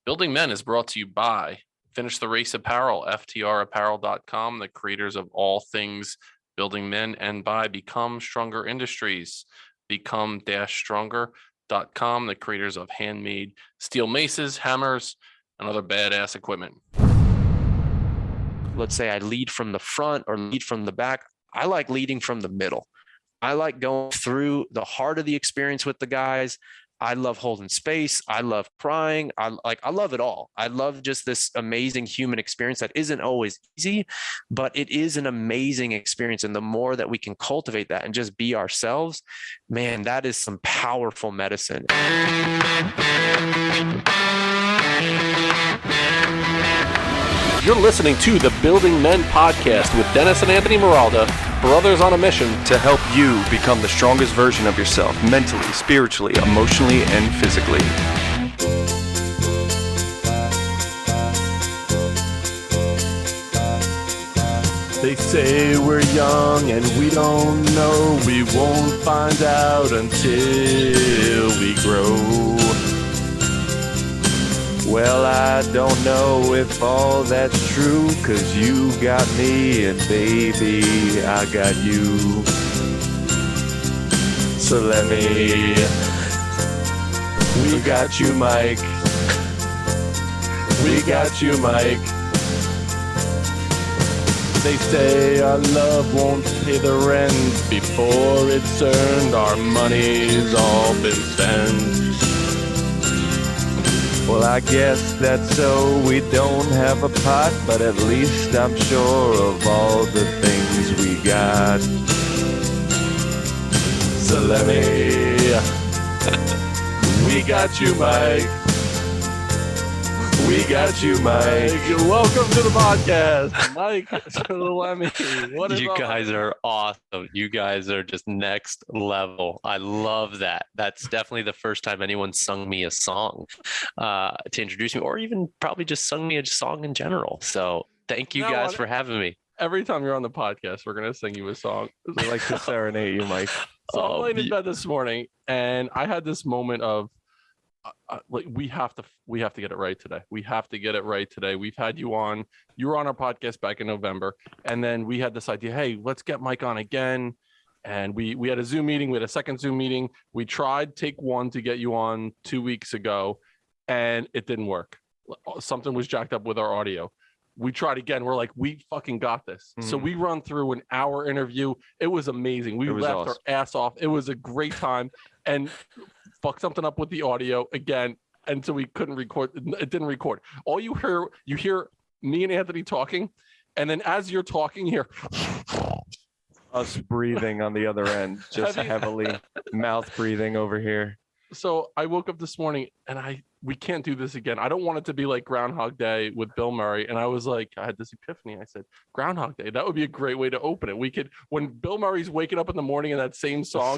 Building Men is brought to you by Finish the Race Apparel, FTRapparel.com, the creators of all things building men, and by Become Stronger Industries, become-stronger.com, the creators of handmade steel maces, hammers, and other badass equipment. Let's say I lead from the front or lead from the back. I like leading from the middle. I like going through the heart of the experience with the guys. I love holding space. I love crying. I love it all. I love just this amazing human experience that isn't always easy, but it is an amazing experience. And the more that we can cultivate that and just be ourselves, man, that is some powerful medicine. You're listening to the Building Men podcast with Dennis and Anthony Miralda, brothers on a mission to help you become the strongest version of yourself, mentally, spiritually, emotionally, and physically. They say we're young and we don't know. We won't find out until we grow. Well, I don't know if all that's true, 'cause you got me and baby, I got you. Salemi, we got you, Mike. We got you, Mike. They say our love won't pay the rent before it's earned. Our money's all been spent. Well, I guess that's so we don't have a pot, but at least I'm sure of all the things we got. Salemi, we got you, Mike. We got you, Mike. Welcome to the podcast, Mike Salemi. What is You guys are awesome. You guys are just next level. I love that. That's definitely the first time anyone sung me a song to introduce me, or even probably just sung me a song in general. So thank you guys for having me. Every time you're on the podcast, we're gonna sing you a song. We like to serenade you, Mike. So I'm laying in bed this morning, and I had this moment of, like, we have to get it right today. We have to get it right today. We've had you on. You were on our podcast back in November, and then we had this idea. Hey, let's get Mike on again. And we had a Zoom meeting. We had a second Zoom meeting. We tried take one to get you on 2 weeks ago, and it didn't work. Something was jacked up with our audio. We tried again. We're like, we fucking got this. Mm-hmm. So we run through an hour interview. It was amazing. We laughed awesome. Our ass off. It was a great time. And fucked something up with the audio again, and so we couldn't record. It didn't record. All you hear me and Anthony talking, and then as you're talking, you hear us breathing on the other end, just heavily mouth breathing over here. So I woke up this morning and we can't do this again. I don't want it to be like Groundhog Day with Bill Murray. And I was like, I had this epiphany. I said, Groundhog Day, that would be a great way to open it. We could, when Bill Murray's waking up in the morning and that same song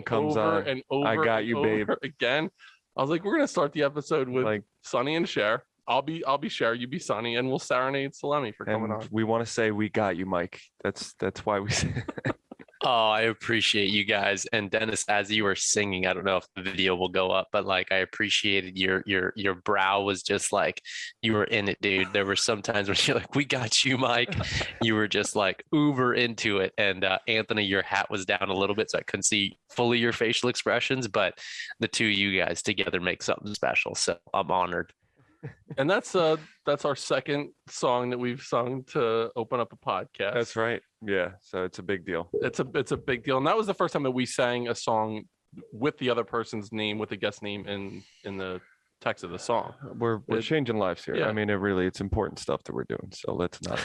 comes on and over, I got you, babe. Again, I was like, we're gonna start the episode with like Sonny and Cher. I'll be Cher, you be Sonny, and we'll serenade Salemi for coming on. We want to say we got you, Mike. That's why we say. Oh, I appreciate you guys. And Dennis, as you were singing, I don't know if the video will go up, but like I appreciated your brow was just like you were in it, dude. There were some times when you're like, we got you, Mike. You were just like uber into it. And Anthony, your hat was down a little bit, so I couldn't see fully your facial expressions, but the two of you guys together make something special. So I'm honored. And that's our second song that we've sung to open up a podcast. That's right. Yeah. So it's a big deal. It's a big deal. And that was the first time that we sang a song with the other person's name, with the guest name in the text of the song. We're changing lives here. Yeah. I mean, it's important stuff that we're doing. So let's not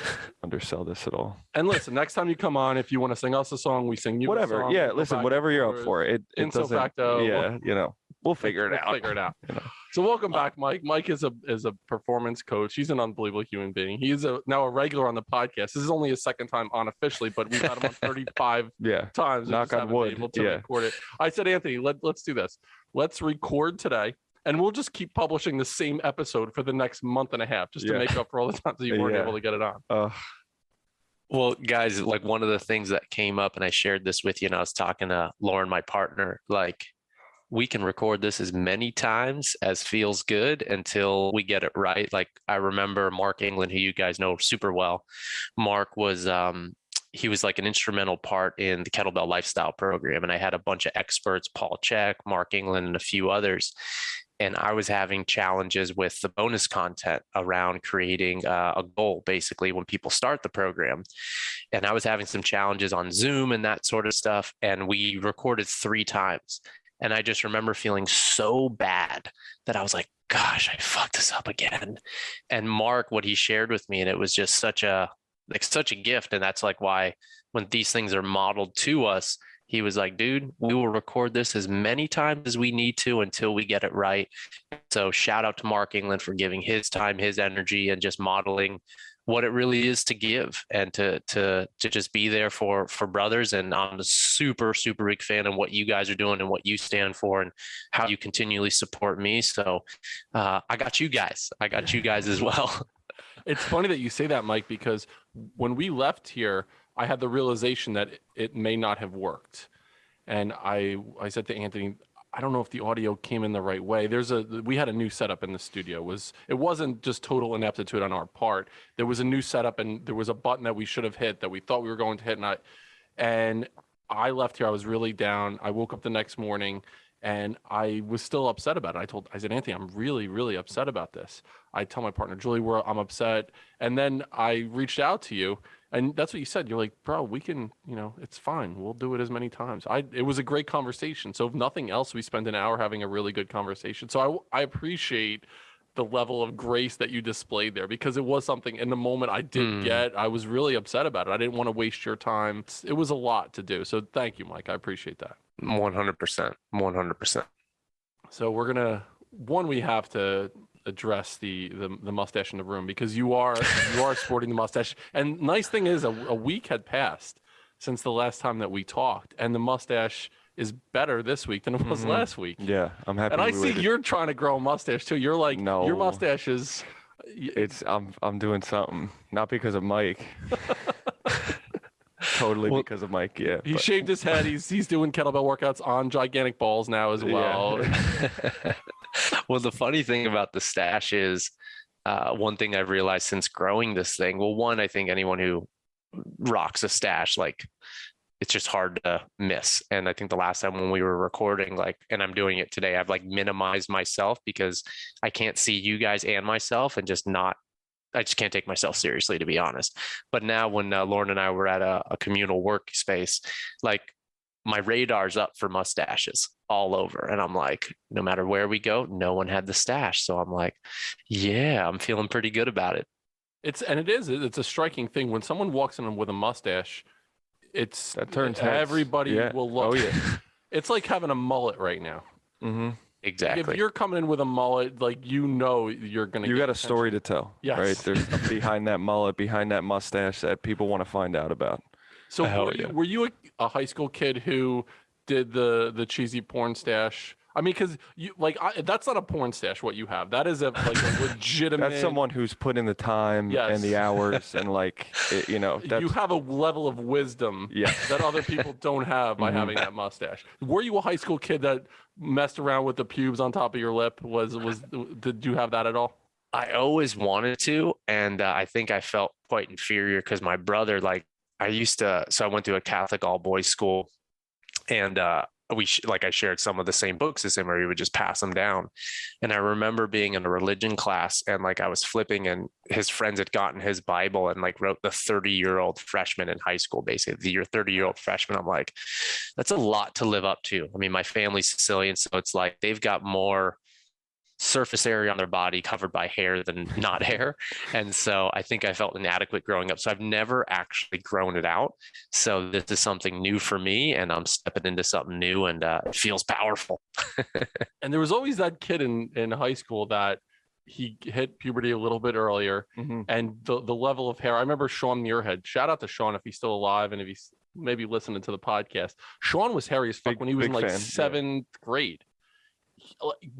undersell this at all. And listen, next time you come on, if you want to sing us a song, we sing you whatever. A song. Yeah. Listen, whatever you're up for. It doesn't. Facto, yeah. We'll figure it out. You know. So welcome back, Mike. Mike is a performance coach. He's an unbelievable human being. He is now a regular on the podcast. This is only his second time unofficially, but we've had him on 35 times. Knock on wood. Able to record it. I said, Anthony, let's do this. Let's record today, and we'll just keep publishing the same episode for the next month and a half, just to make up for all the times that you weren't able to get it on. Well, guys, like one of the things that came up, and I shared this with you, and I was talking to Lauren, my partner, like, we can record this as many times as feels good until we get it right. Like I remember Mark England, who you guys know super well. Mark was he was like an instrumental part in the Kettlebell Lifestyle program, and I had a bunch of experts, Paul Check, Mark England, and a few others. And I was having challenges with the bonus content around creating a goal, basically, when people start the program. And I was having some challenges on Zoom and that sort of stuff. And we recorded 3 times. And I just remember feeling so bad that I was like, gosh, I fucked this up again. And Mark, what he shared with me, and it was just such a gift. And that's like why when these things are modeled to us, he was like, dude, we will record this as many times as we need to until we get it right. So shout out to Mark England for giving his time, his energy, and just modeling what it really is to give and to just be there for brothers. And I'm a super, super big fan of what you guys are doing and what you stand for and how you continually support me. So I got you guys as well. It's funny that you say that, Mike, because when we left here, I had the realization that it may not have worked. And I said to Anthony, I don't know if the audio came in the right way. We had a new setup in the studio. It wasn't just total ineptitude on our part. There was a new setup, and there was a button that we should have hit that we thought we were going to hit. And I left here. I was really down. I woke up the next morning and I was still upset about it. I said, Anthony, I'm really, really upset about this. I tell my partner, Julie, I'm upset. And then I reached out to you. And that's what you said. You're like, bro, we can, it's fine. We'll do it as many times. It was a great conversation. So if nothing else, we spent an hour having a really good conversation. So I appreciate the level of grace that you displayed there, because it was something in the moment I did get. I was really upset about it. I didn't want to waste your time. It was a lot to do. So thank you, Mike. I appreciate that. 100%. 100%. So we have to address the mustache in the room, because you are sporting the mustache. And nice thing is a week had passed since the last time that we talked, and the mustache is better this week than it was last week. Yeah, I'm happy. And I see you're trying to grow a mustache too. You're like, no, your mustache is. I'm doing something, not because of Mike. Totally because of Mike. Yeah, he shaved his head. He's doing kettlebell workouts on gigantic balls now as well. Yeah. Well, the funny thing about the stash is one thing I've realized since growing this thing. Well, one, I think anyone who rocks a stash, like, it's just hard to miss. And I think the last time when we were recording, and I'm doing it today, I've minimized myself because I can't see you guys and myself, and I just can't take myself seriously, to be honest. But now when Lauren and I were at a communal workspace, my radar's up for mustaches all over. And I'm like, no matter where we go, no one had the stash. So I'm like, yeah, I'm feeling pretty good about it. It's a striking thing. When someone walks in with a mustache, that turns heads. Everybody will look. Oh, yeah. It's like having a mullet right now. Mm-hmm. Exactly. If you're coming in with a mullet, you're going to You got a story to tell. Yes. Right? There's behind that mullet, behind that mustache that people want to find out about. So were you a high school kid who did the cheesy porn stash? I mean, because that's not a porn stash. What you have, that is a legitimate. That's someone who's put in the time and the hours, and you have a level of wisdom that other people don't have by having that mustache. Were you a high school kid that messed around with the pubes on top of your lip? Did you have that at all? I always wanted to, and I think I felt quite inferior because my brother, I went to a Catholic all boys school, and I shared some of the same books as him, or he would just pass them down. And I remember being in a religion class, and I was flipping, and his friends had gotten his Bible and wrote the 30-year-old freshman in high school, basically your 30-year-old freshman. I'm like, that's a lot to live up to. I mean, my family's Sicilian, so it's they've got more surface area on their body covered by hair than not hair. And so I think I felt inadequate growing up. So I've never actually grown it out. So this is something new for me, and I'm stepping into something new, and it feels powerful. And there was always that kid in high school that he hit puberty a little bit earlier, and the level of hair. I remember Sean Muirhead. Shout out to Sean if he's still alive and if he's maybe listening to the podcast. Sean was hairy as fuck when he was in 7th grade.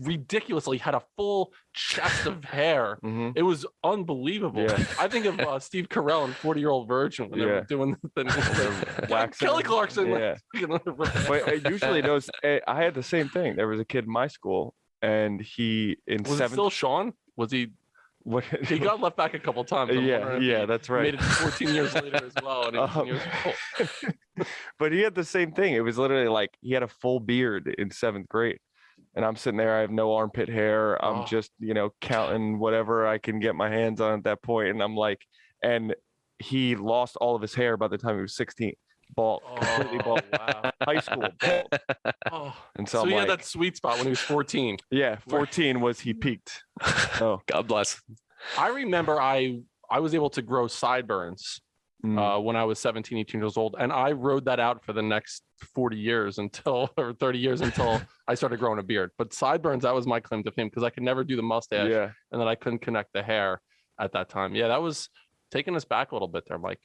ridiculously had a full chest of hair. It was unbelievable. Yeah. I think of Steve Carell and 40-Year-Old Virgin when they were doing Kelly Clarkson. Yeah. But usually those, I had the same thing. There was a kid in my school, and he was it still Sean? Was he? What? He got left back a couple times. Yeah, that's right. Made it 14 years later as well. And 18 years old. But he had the same thing. It was literally like he had a full beard in 7th grade. And I'm sitting there, I have no armpit hair. I'm just, counting whatever I can get my hands on at that point. And I'm like, and he lost all of his hair by the time he was 16. Bald, completely bald. Wow. High school, bald. And so he I'm had that sweet spot when he was 14. Yeah, 14 was he peaked. Oh, God bless. I remember I was able to grow sideburns when I was 17, 18 years old. And I rode that out for the next 30 years until I started growing a beard. But sideburns, that was my claim to fame because I could never do the mustache. Yeah. And then I couldn't connect the hair at that time. Yeah, that was taking us back a little bit there, Mike.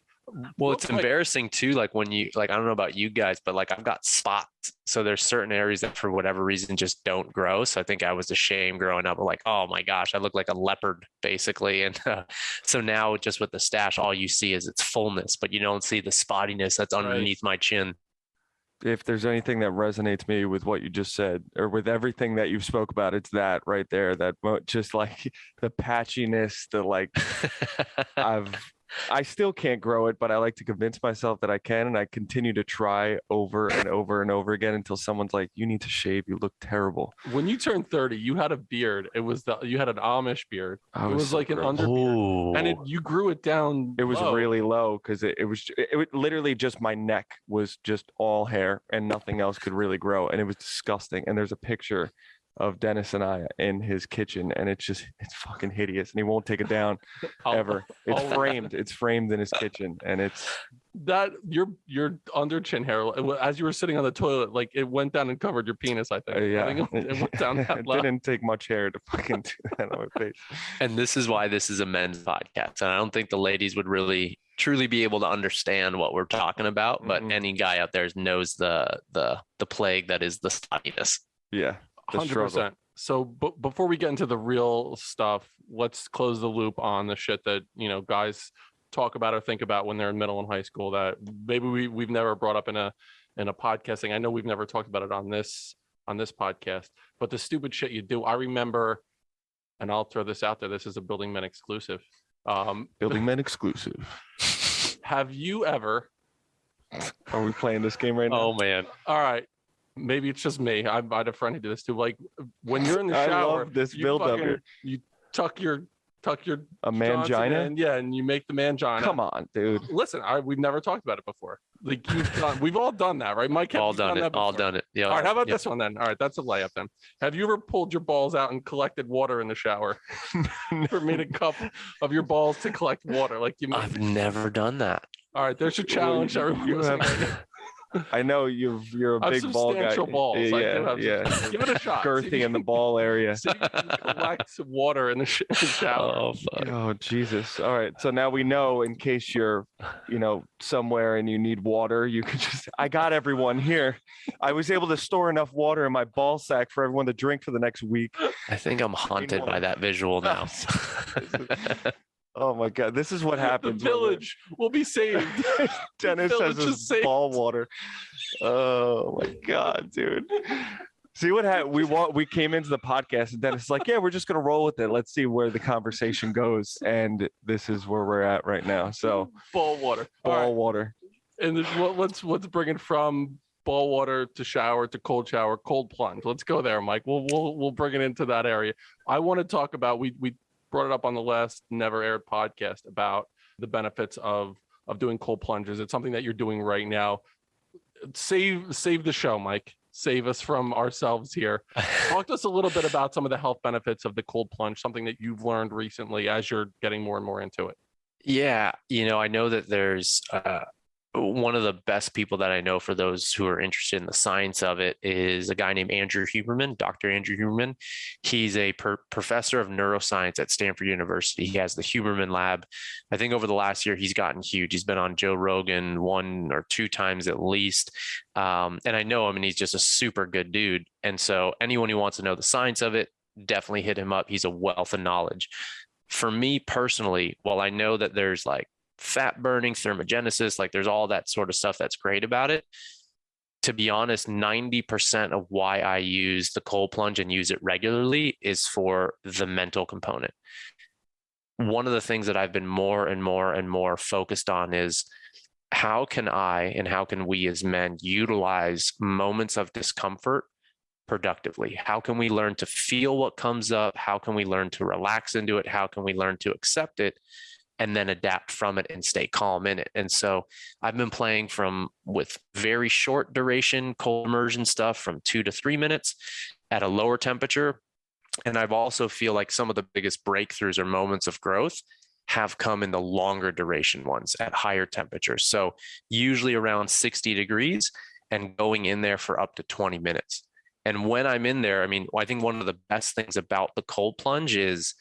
Well, it's embarrassing too. Like when you, I don't know about you guys, but like I've got spots. So there's certain areas that for whatever reason just don't grow. So I think I was ashamed growing up. Like, oh my gosh, I look like a leopard basically. And so now just with the stash, all you see is its fullness, but you don't see the spottiness that's underneath my chin. If there's anything that resonates me with what you just said, or with everything that you spoke about, it's that right there. That just like the patchiness, the like, I still can't grow it, but I like to convince myself that I can, and I continue to try over and over and over again until someone's like, "You need to shave. You look terrible." When you turned 30, you had a beard. It was you had an Amish beard. It was so like an gross. underbeard, and you grew it down. It was low. really low because it was literally just my neck was just all hair and nothing else could really grow, and it was disgusting. And there's a picture of Dennis and I in his kitchen, and it's fucking hideous, and he won't take it down ever. It's framed in his kitchen, and it's that your under chin hair as you were sitting on the toilet, like it went down and covered your penis. I think. Yeah, I think it went down that low. It didn't take much hair to fucking do that on my face. And this is why this is a men's podcast, and I don't think the ladies would really truly be able to understand what we're talking about. But any guy out there knows the plague that is the spottiness. Yeah. 100%. So before we get into the real stuff, let's close the loop on the shit that, guys talk about or think about when they're in middle and high school that maybe we've never brought up in a podcasting. I know we've never talked about it on this podcast, but the stupid shit you do. I remember, and I'll throw this out there. This is a Building Men exclusive. Building Men exclusive. Have you ever? Are we playing this game right now? Oh man. All right. Maybe it's just me. I had a friend who did this too. Like when you're in the shower, I love this build up here. You tuck your a mangina, and you make the mangina. Come on, dude. Listen, we've never talked about it before. Like we've all done that, right? Mike, all done it. Yeah. All right. How about this one then? All right, that's a layup then. Have you ever pulled your balls out and collected water in the shower? Or made a cup of your balls to collect water? I've never done that. All right, there's your challenge. I know you're a big ball guy. Balls. Yeah. Give it a shot. Girthy in the ball area. So you can collect some water in the shower. Oh, fuck. Oh, Jesus. All right. So now we know in case you're, somewhere and you need water, you can I got everyone here. I was able to store enough water in my ball sack for everyone to drink for the next week. I think I'm haunted by that visual now. Oh my God, this is what happens. The village will be saved. Dennis has his ball water. Oh my God, dude. See what happened? We came into the podcast and Dennis is like, yeah, we're just gonna roll with it. Let's see where the conversation goes. And this is where we're at right now. So ball water. And let's bring it from ball water to shower to cold shower, cold plunge. Let's go there, Mike. We'll bring it into that area. I want to talk about we brought it up on the last never aired podcast about the benefits of doing cold plunges. It's something that you're doing right now. Save the show, Mike. Save us from ourselves here. Talk to us a little bit about some of the health benefits of the cold plunge, something that you've learned recently as you're getting more and more into it. Yeah. I know that there's one of the best people that I know for those who are interested in the science of it is a guy named Andrew Huberman, Dr. Andrew Huberman. He's a professor of neuroscience at Stanford University. He has the Huberman Lab. I think over the last year, he's gotten huge. He's been on Joe Rogan 1 or 2 times at least. And I know him, and he's just a super good dude. And so anyone who wants to know the science of it, definitely hit him up. He's a wealth of knowledge. For me personally, while I know that there's like fat burning, thermogenesis, like there's all that sort of stuff that's great about it. To be honest, 90% of why I use the cold plunge and use it regularly is for the mental component. One of the things that I've been more and more and more focused on is how can I and how can we as men utilize moments of discomfort productively? How can we learn to feel what comes up? How can we learn to relax into it? How can we learn to accept it and then adapt from it and stay calm in it? And so I've been playing with very short duration cold immersion stuff from 2 to 3 minutes at a lower temperature. And I've also feel like some of the biggest breakthroughs or moments of growth have come in the longer duration ones at higher temperatures. So usually around 60 degrees and going in there for up to 20 minutes. And when I'm in there, I mean, I think one of the best things about the cold plunge is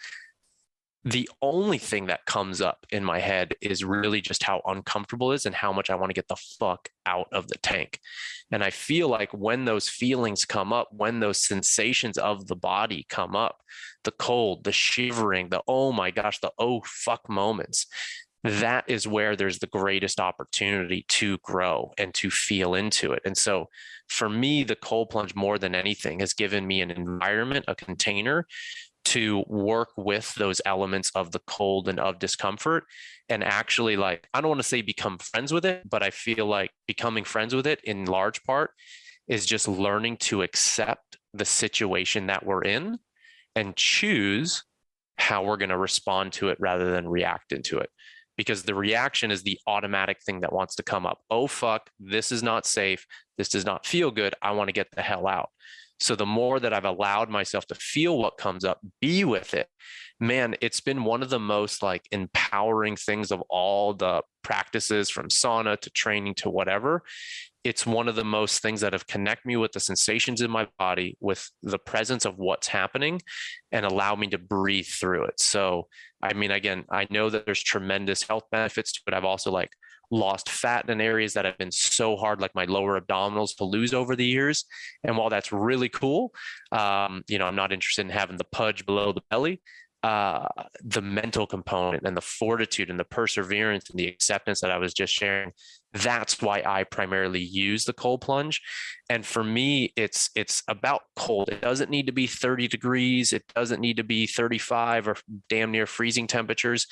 the only thing that comes up in my head is really just how uncomfortable it is and how much I want to get the fuck out of the tank. And I feel like when those feelings come up, when those sensations of the body come up, the cold, the shivering, the oh my gosh, the oh fuck moments, that is where there's the greatest opportunity to grow and to feel into it. And so for me, the cold plunge more than anything has given me an environment, a container to work with those elements of the cold and of discomfort and actually, like, I don't want to say become friends with it, but I feel like becoming friends with it in large part is just learning to accept the situation that we're in and choose how we're going to respond to it rather than react into it. Because the reaction is the automatic thing that wants to come up. Oh, fuck, this is not safe. This does not feel good. I want to get the hell out. So the more that I've allowed myself to feel what comes up, be with it, man, it's been one of the most like empowering things of all the practices from sauna to training to whatever. It's one of the most things that have connected me with the sensations in my body, with the presence of what's happening, and allow me to breathe through it. So, I mean, again, I know that there's tremendous health benefits to it. I've also like lost fat in areas that have been so hard, like my lower abdominals, to lose over the years. And while that's really cool, I'm not interested in having the pudge below the belly. The mental component and the fortitude and the perseverance and the acceptance that I was just sharing, that's why I primarily use the cold plunge. And for me, it's about cold. It doesn't need to be 30 degrees. It doesn't need to be 35 or damn near freezing temperatures.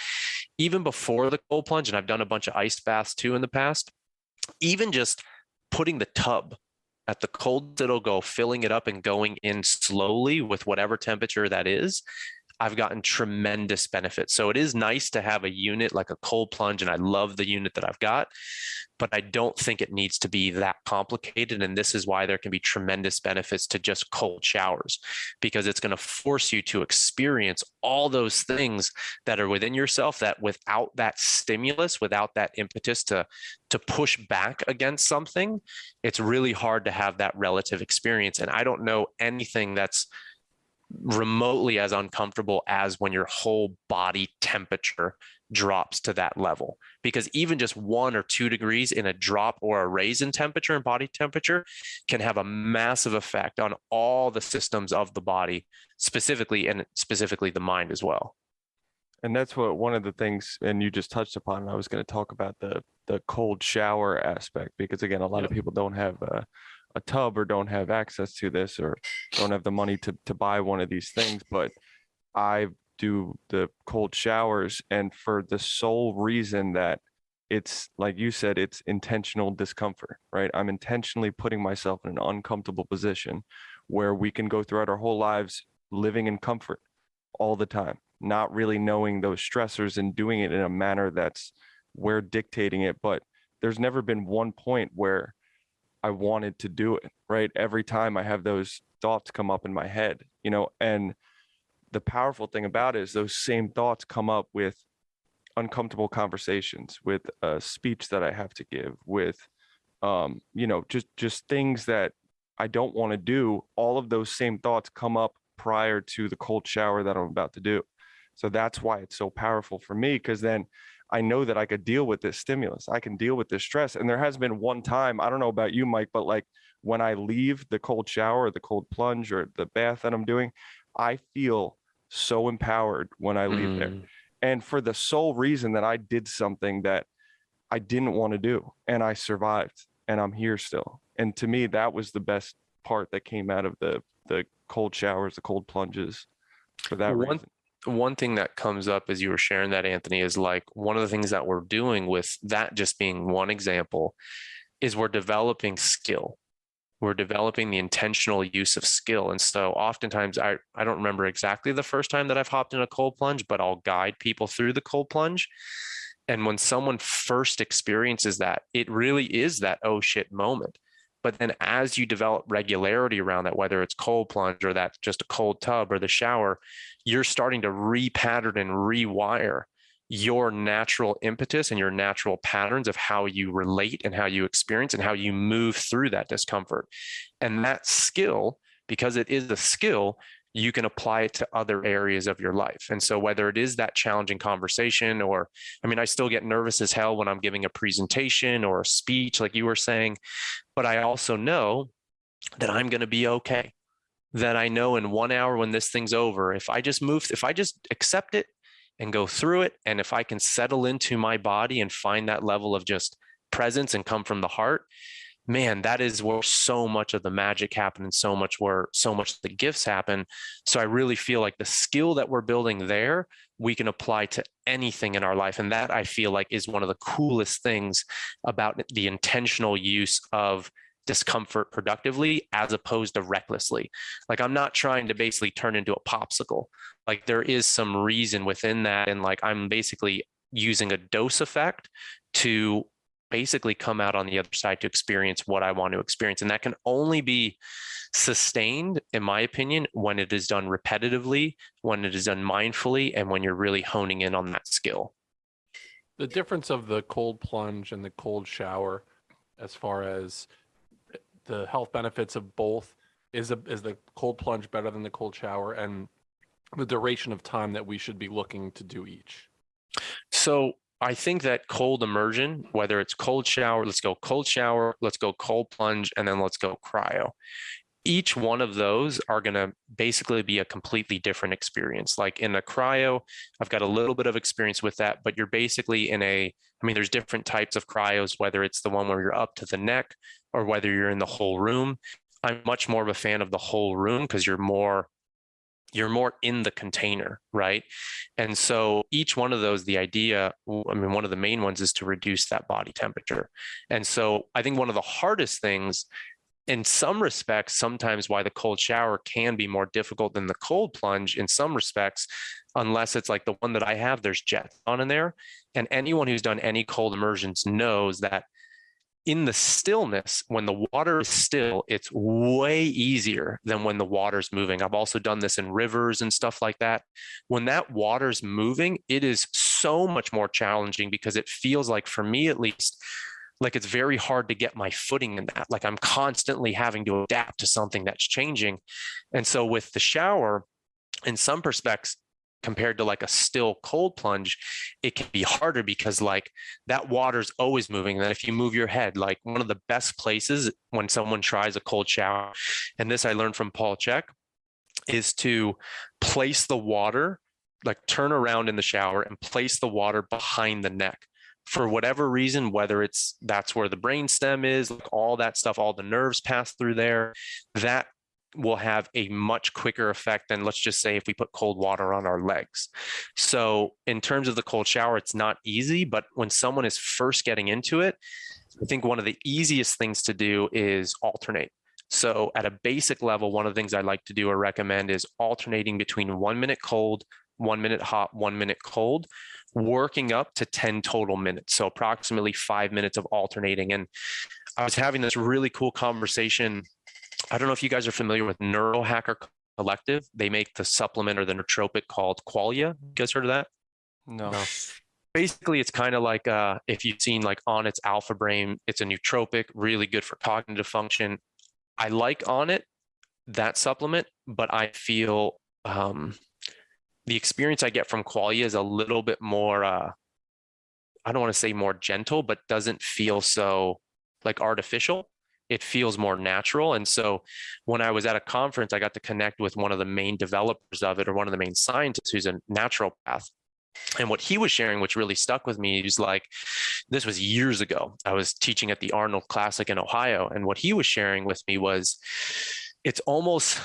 Even before the cold plunge, and I've done a bunch of ice baths too in the past, even just putting the tub at the cold, it'll go, filling it up and going in slowly with whatever temperature that is, I've gotten tremendous benefits. So it is nice to have a unit like a cold plunge, and I love the unit that I've got, but I don't think it needs to be that complicated. And this is why there can be tremendous benefits to just cold showers, because it's going to force you to experience all those things that are within yourself that without that stimulus, without that impetus to push back against something, it's really hard to have that relative experience. And I don't know anything that's remotely as uncomfortable as when your whole body temperature drops to that level, because even just 1 or 2 degrees in a drop or a raise in temperature and body temperature can have a massive effect on all the systems of the body, specifically the mind as well. And that's what one of the things, and you just touched upon, I was going to talk about the cold shower aspect, because again, a lot of people don't have a tub or don't have access to this or don't have the money to buy one of these things. But I do the cold showers, and for the sole reason that it's, like you said, it's intentional discomfort, right? I'm intentionally putting myself in an uncomfortable position where we can go throughout our whole lives living in comfort all the time, not really knowing those stressors and doing it in a manner that's we're dictating it. But there's never been one point where I wanted to do it, right? Every time I have those thoughts come up in my head, and the powerful thing about it is those same thoughts come up with uncomfortable conversations, with a speech that I have to give, with just things that I don't want to do. All of those same thoughts come up prior to the cold shower that I'm about to do. So that's why it's so powerful for me, because then I know that I could deal with this stimulus. I can deal with this stress. And there has been one time, I don't know about you, Mike, but like when I leave the cold shower, or the cold plunge, or the bath that I'm doing, I feel so empowered when I leave there. And for the sole reason that I did something that I didn't want to do, and I survived, and I'm here still. And to me, that was the best part that came out of the cold showers, the cold plunges, for that reason. One thing that comes up as you were sharing that, Anthony, is like one of the things that we're doing with that, just being one example, is we're developing skill. We're developing the intentional use of skill. And so oftentimes I don't remember exactly the first time that I've hopped in a cold plunge, but I'll guide people through the cold plunge. And when someone first experiences that, it really is that oh shit moment. But then as you develop regularity around that, whether it's cold plunge or that's just a cold tub or the shower, you're starting to repattern and rewire your natural impetus and your natural patterns of how you relate and how you experience and how you move through that discomfort. And that skill, because it is a skill, you can apply it to other areas of your life. And so whether it is that challenging conversation, or, I mean, I still get nervous as hell when I'm giving a presentation or a speech, like you were saying, but I also know that I'm going to be okay. That I know in 1 hour when this thing's over, if I just accept it and go through it, and if I can settle into my body and find that level of just presence and come from the heart, man, that is where so much of the magic happens, and so much of the gifts happen. So I really feel like the skill that we're building there, we can apply to anything in our life. And that I feel like is one of the coolest things about the intentional use of discomfort productively as opposed to recklessly. Like I'm not trying to basically turn into a popsicle. Like there is some reason within that. And like I'm basically using a dose effect to basically come out on the other side to experience what I want to experience. And that can only be sustained, in my opinion, when it is done repetitively, when it is done mindfully, and when you're really honing in on that skill. The difference of the cold plunge and the cold shower, as far as the health benefits of both, is the cold plunge better than the cold shower, and the duration of time that we should be looking to do each? So I think that cold immersion, whether it's cold shower, let's go cold shower, let's go cold plunge, and then let's go cryo. Each one of those are going to basically be a completely different experience. Like in a cryo, I've got a little bit of experience with that, but you're basically there's different types of cryos, whether it's the one where you're up to the neck or whether you're in the whole room. I'm much more of a fan of the whole room because you're more in the container, right? And so each one of those, the idea, one of the main ones is to reduce that body temperature. And so I think one of the hardest things in some respects, sometimes why the cold shower can be more difficult than the cold plunge in some respects, unless it's like the one that I have, there's jets on in there. And anyone who's done any cold immersions knows that in the stillness, when the water is still, it's way easier than when the water's moving. I've also done this in rivers and stuff like that. When that water's moving, it is so much more challenging because it feels like, for me at least, like it's very hard to get my footing in that. Like I'm constantly having to adapt to something that's changing. And so with the shower, in some respects, compared to like a still cold plunge, it can be harder because like that water's always moving. And then if you move your head, like one of the best places when someone tries a cold shower, and this I learned from Paul Chek, is to place the water, like turn around in the shower and place the water behind the neck. For whatever reason, whether that's where the brain stem is, like all that stuff, all the nerves pass through there, that will have a much quicker effect than, let's just say, if we put cold water on our legs. So in terms of the cold shower, it's not easy, but when someone is first getting into it, I think one of the easiest things to do is alternate. So at a basic level, one of the things I like to do or recommend is alternating between 1 minute cold, 1 minute hot, 1 minute cold, working up to 10 total minutes. So approximately 5 minutes of alternating. And I was having this really cool conversation. I don't know if you guys are familiar with Neurohacker Collective. They make the supplement or the nootropic called Qualia. You guys heard of that? No. Basically, it's kind of like if you've seen like On It's Alpha Brain, it's a nootropic, really good for cognitive function. I like On It, that supplement, but I feel the experience I get from Qualia is a little bit more, I don't want to say more gentle, but doesn't feel so like artificial. It feels more natural. And so when I was at a conference, I got to connect with one of the main developers of it, or one of the main scientists who's a naturopath. And what he was sharing, which really stuck with me, is like, this was years ago. I was teaching at the Arnold Classic in Ohio. And what he was sharing with me was it's almost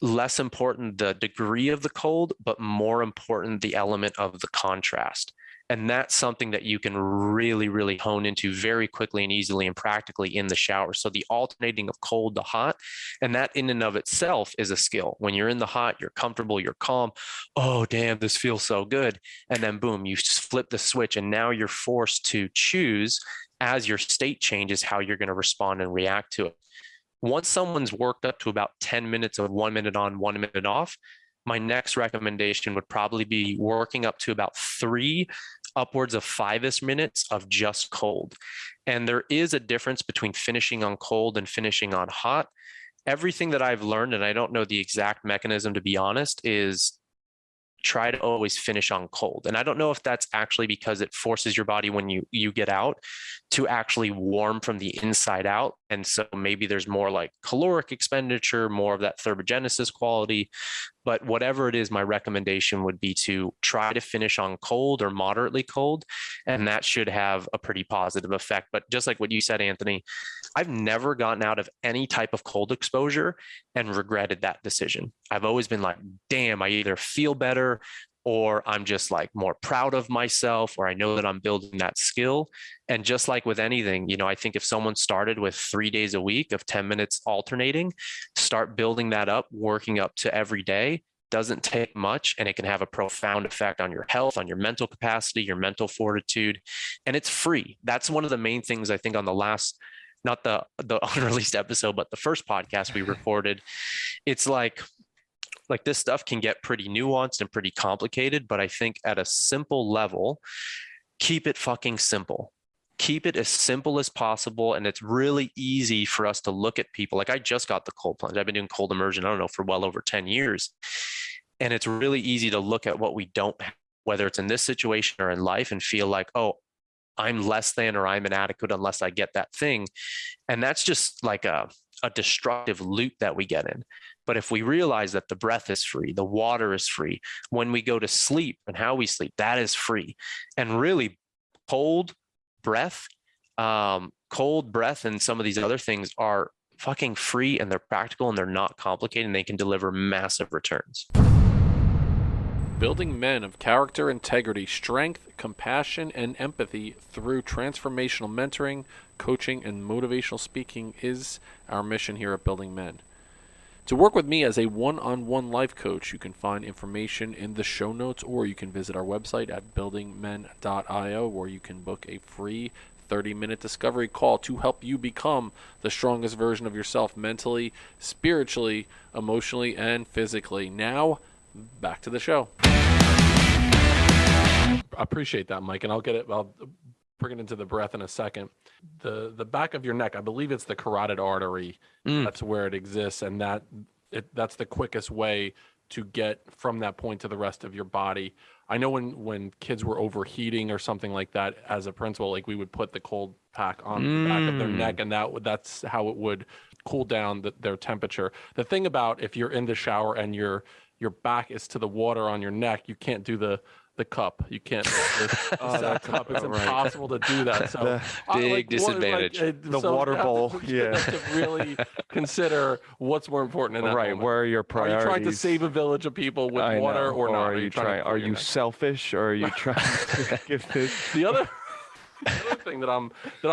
less important the degree of the cold, but more important the element of the contrast. And that's something that you can really, really hone into very quickly and easily and practically in the shower. So the alternating of cold to hot, and that in and of itself is a skill. When you're in the hot, you're comfortable, you're calm. Oh, damn, this feels so good. And then boom, you just flip the switch, and now you're forced to choose as your state changes how you're going to respond and react to it. Once someone's worked up to about 10 minutes of 1 minute on, 1 minute off, my next recommendation would probably be working up to about 3 upwards of 5-ish minutes of just cold. And there is a difference between finishing on cold and finishing on hot. Everything that I've learned, and I don't know the exact mechanism to be honest, is try to always finish on cold. And I don't know if that's actually because it forces your body when you get out to actually warm from the inside out. And so maybe there's more like caloric expenditure, more of that thermogenesis quality. But whatever it is, my recommendation would be to try to finish on cold or moderately cold. And that should have a pretty positive effect. But just like what you said, Anthony, I've never gotten out of any type of cold exposure and regretted that decision. I've always been like, damn, I either feel better or I'm just like more proud of myself, or I know that I'm building that skill. And just like with anything, I think if someone started with 3 days a week of 10 minutes alternating, start building that up, working up to every day, doesn't take much, and it can have a profound effect on your health, on your mental capacity, your mental fortitude, and it's free. That's one of the main things I think on the last, not the unreleased episode, but the first podcast we recorded. It's like this stuff can get pretty nuanced and pretty complicated, but I think at a simple level, keep it fucking simple. Keep it as simple as possible. And it's really easy for us to look at people. Like I just got the cold plunge. I've been doing cold immersion, I don't know, for well over 10 years. And it's really easy to look at what we don't have, whether it's in this situation or in life, and feel like, oh, I'm less than, or I'm inadequate unless I get that thing. And that's just like a destructive loop that we get in. But if we realize that the breath is free, the water is free, when we go to sleep and how we sleep, that is free. And really cold breath and some of these other things are fucking free, and they're practical, and they're not complicated, and they can deliver massive returns. Building men of character, integrity, strength, compassion, and empathy through transformational mentoring, coaching, and motivational speaking is our mission here at Building Men. To work with me as a one-on-one life coach, you can find information in the show notes, or you can visit our website at buildingmen.io, where you can book a free 30-minute discovery call to help you become the strongest version of yourself mentally, spiritually, emotionally, and physically. Now, back to the show. I appreciate that, Mike, and I'll bring it into the breath in a second. The back of your neck, I believe it's the carotid artery. That's where it exists, and that's the quickest way to get from that point to the rest of your body. I know when kids were overheating or something like that, as a principal, like we would put the cold pack on the back of their neck, and that's how it would cool down their temperature. The thing about if you're in the shower and your back is to the water on your neck, you can't do the cup. You can't that cup. It's impossible to do that. So big disadvantage. The water bowl. Yeah. To really consider what's more important in that moment. Where are your priorities? Are you trying to save a village of people with water or not? Are you selfish, or are you trying to give this? The other thing that I'm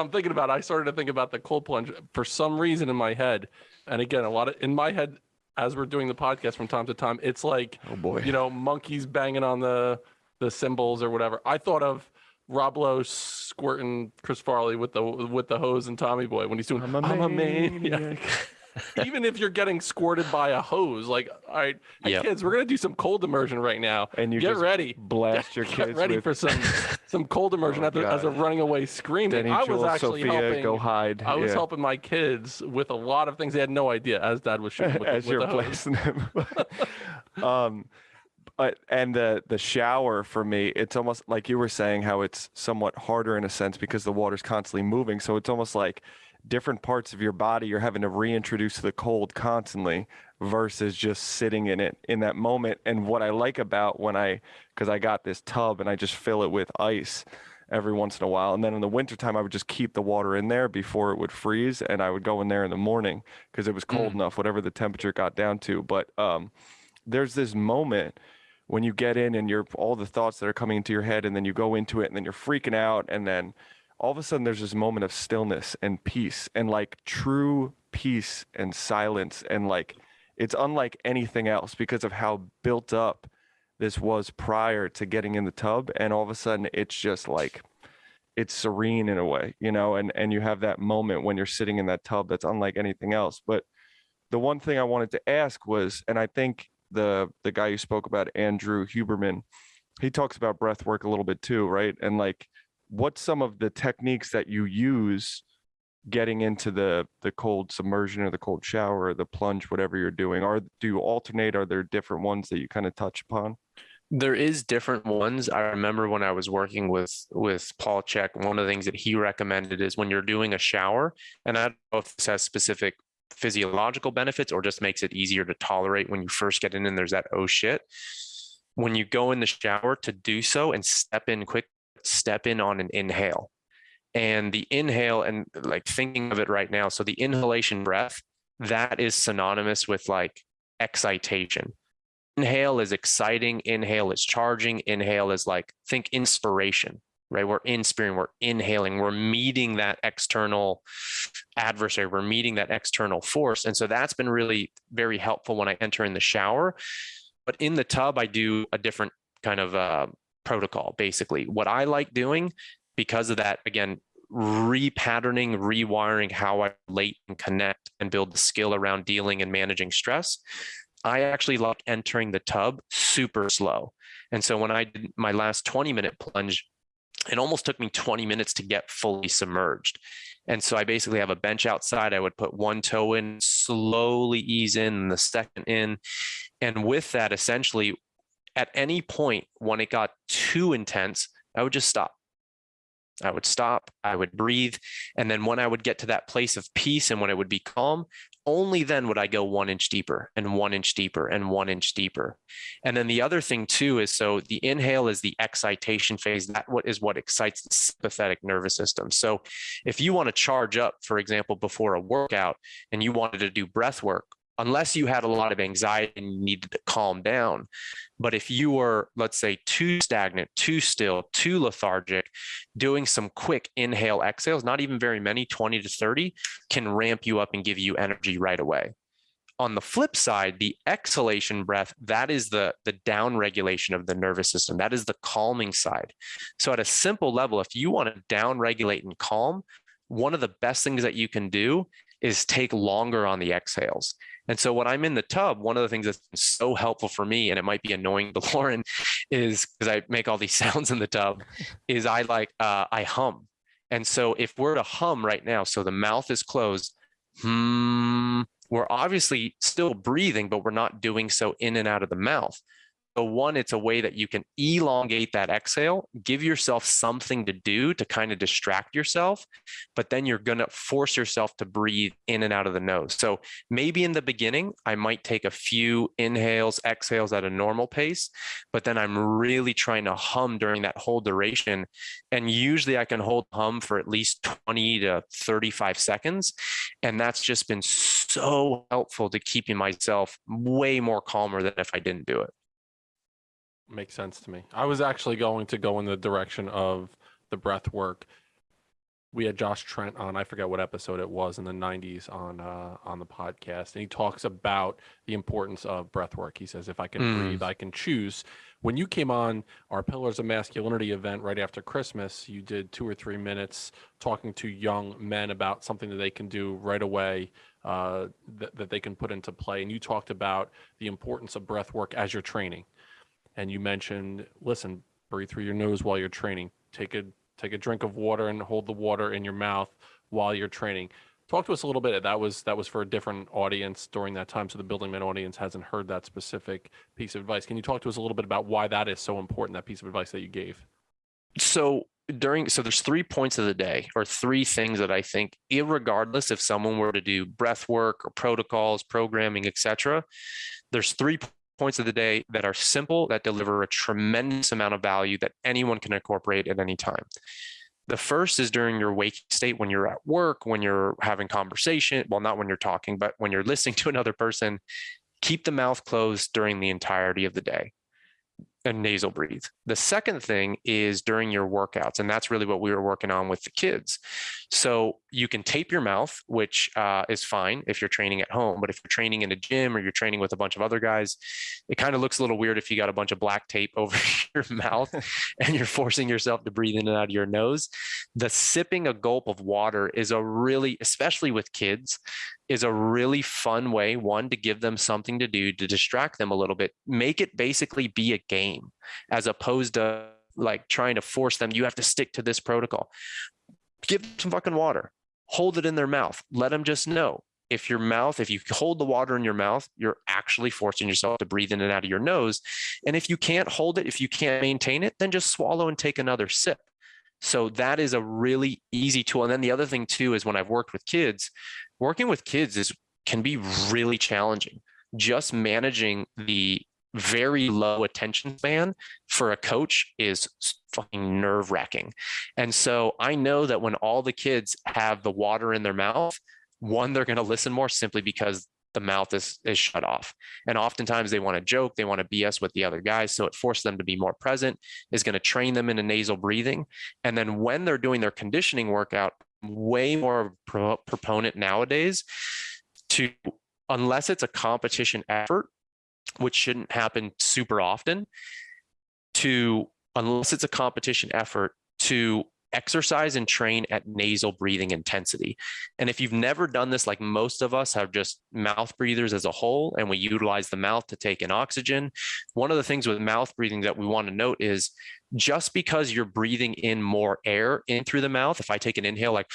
thinking about, I started to think about the cold plunge for some reason in my head. And again, in my head, as we're doing the podcast from time to time, it's like, oh boy, monkeys banging on the cymbals or whatever. I thought of Rob Lowe squirting Chris Farley with the hose and Tommy Boy when he's doing I'm a maniac. even if you're getting squirted by a hose, like, all right, hey kids, we're gonna do some cold immersion right now. And you get just ready, blast your kids get ready with for some cold immersion as they're running away screaming. Denny, I was Jules, actually Sophia, helping. go hide. I was helping my kids with a lot of things. They had no idea as Dad was shooting with, as with you're the hose. blasting them. And the shower for me, it's almost like you were saying how it's somewhat harder in a sense because the water's constantly moving. So it's almost like different parts of your body you're having to reintroduce to the cold constantly versus just sitting in it in that moment. And what I like about because I got this tub and I just fill it with ice every once in a while. And then in the wintertime, I would just keep the water in there before it would freeze. And I would go in there in the morning because it was cold enough, whatever the temperature got down to. But there's this moment when you get in and all the thoughts that are coming into your head, and then you go into it and then you're freaking out. And then all of a sudden there's this moment of stillness and peace and like true peace and silence. And like, it's unlike anything else because of how built up this was prior to getting in the tub. And all of a sudden it's just like, it's serene in a way, and you have that moment when you're sitting in that tub that's unlike anything else. But the one thing I wanted to ask was, and I think the guy you spoke about, Andrew Huberman, he talks about breath work a little bit too, right? And like, what's some of the techniques that you use getting into the cold submersion or the cold shower or the plunge, whatever you're doing? Do you alternate? Are there different ones that you kind of touch upon? There is different ones. I remember when I was working with Paul Check, one of the things that he recommended is when you're doing a shower, and I don't know if this has specific physiological benefits or just makes it easier to tolerate when you first get in and there's that oh shit. When you go in the shower, to do so and step in on an inhale. And the inhale, and like thinking of it right now, so the inhalation breath, that is synonymous with like excitation. Inhale is exciting, inhale is charging, inhale is like, think inspiration, right? We're inspiring, we're inhaling, we're meeting that external adversary, we're meeting that external force. And so that's been really very helpful when I enter in the shower. But in the tub, I do a different kind of protocol. Basically, what I like doing, because of that, again, repatterning, rewiring how I relate and connect and build the skill around dealing and managing stress, I actually like entering the tub super slow. And so when I did my last 20-minute plunge, it almost took me 20 minutes to get fully submerged. And so I basically have a bench outside. I would put one toe in, slowly ease in, the second in. And with that, essentially, at any point when it got too intense, I would just stop. I would breathe. And then when I would get to that place of peace and when it would be calm, only then would I go 1 inch deeper and 1 inch deeper and 1 inch deeper. And then the other thing too is, so the inhale is the excitation phase. That is what excites the sympathetic nervous system. So if you want to charge up, for example, before a workout and you wanted to do breath work, unless you had a lot of anxiety and you needed to calm down. But if you were, let's say, too stagnant, too still, too lethargic, doing some quick inhale exhales, not even very many, 20 to 30, can ramp you up and give you energy right away. On the flip side, the exhalation breath, that is the down regulation of the nervous system. That is the calming side. So at a simple level, if you want to down regulate and calm, one of the best things that you can do is take longer on the exhales. And so when I'm in the tub, one of the things that's been so helpful for me, and it might be annoying to Lauren, is because I make all these sounds in the tub, is I hum. And so if we're to hum right now, so the mouth is closed, we're obviously still breathing, but we're not doing so in and out of the mouth. So one, it's a way that you can elongate that exhale, give yourself something to do to kind of distract yourself, but then you're going to force yourself to breathe in and out of the nose. So maybe in the beginning, I might take a few inhales, exhales at a normal pace, but then I'm really trying to hum during that whole duration. And usually I can hold hum for at least 20 to 35 seconds. And that's just been so helpful to keeping myself way more calmer than if I didn't do it. Makes sense to me. I was actually going to go in the direction of the breath work. we had Josh Trent on, I forget what episode it was, in the 90s on the podcast, and he talks about the importance of breath work. He says, if I can breathe, I can choose. When you came on our Pillars of Masculinity event right after Christmas, you did 2 or 3 minutes talking to young men about something that they can do right away, that they can put into play. And you talked about the importance of breath work as you're training. And you mentioned, listen, breathe through your nose while you're training. Take a drink of water and hold the water in your mouth while you're training. Talk to us a little bit. That was for a different audience during that time, so the Building Men audience hasn't heard that specific piece of advice. Can you talk to us a little bit about why that is so important, that piece of advice that you gave? So there's 3 points of the day, or 3 things that I think, irregardless if someone were to do breath work or protocols, programming, etc., there's 3 points of the day that are simple, that deliver a tremendous amount of value that anyone can incorporate at any time. The first is during your waking state, when you're at work, when you're having conversation, well, not when you're talking, but when you're listening to another person, keep the mouth closed during the entirety of the day and nasal breathe. The second thing is during your workouts, and that's really what we were working on with the kids. So you can tape your mouth, which is fine if you're training at home, but if you're training in a gym or you're training with a bunch of other guys, it kind of looks a little weird if you got a bunch of black tape over your mouth and you're forcing yourself to breathe in and out of your nose. The sipping a gulp of water is a really, especially with kids, is a really fun way, one, to give them something to do to distract them a little bit. Make it basically be a game, as opposed to like trying to force them, you have to stick to this protocol. Give them some fucking water, hold it in their mouth. Let them just know, if you hold the water in your mouth, you're actually forcing yourself to breathe in and out of your nose. And if you can't hold it, if you can't maintain it, then just swallow and take another sip. So that is a really easy tool. And then the other thing too, is when I've worked with kids, working with kids can be really challenging. Just managing the very low attention span for a coach is fucking nerve-wracking. And so I know that when all the kids have the water in their mouth, one, they're going to listen more, simply because the mouth is shut off. And oftentimes they want to joke, they want to BS with the other guys. So it forces them to be more present, is going to train them into nasal breathing. And then when they're doing their conditioning workout, way more proponent nowadays to, unless it's a competition effort, which shouldn't happen super often, unless it's a competition effort, to exercise and train at nasal breathing intensity. And if you've never done this, like most of us have just mouth breathers as a whole, and we utilize the mouth to take in oxygen. One of the things with mouth breathing that we want to note is, just because you're breathing in more air in through the mouth, if I take an inhale, like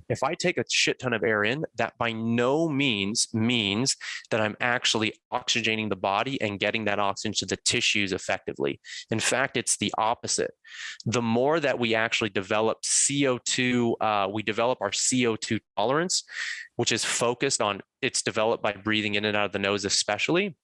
if I take a shit ton of air in, that by no means means that I'm actually oxygenating the body and getting that oxygen to the tissues effectively. In fact, it's the opposite. The more that we actually develop CO2, we develop our CO2 tolerance, which is focused on, it's developed by breathing in and out of the nose especially.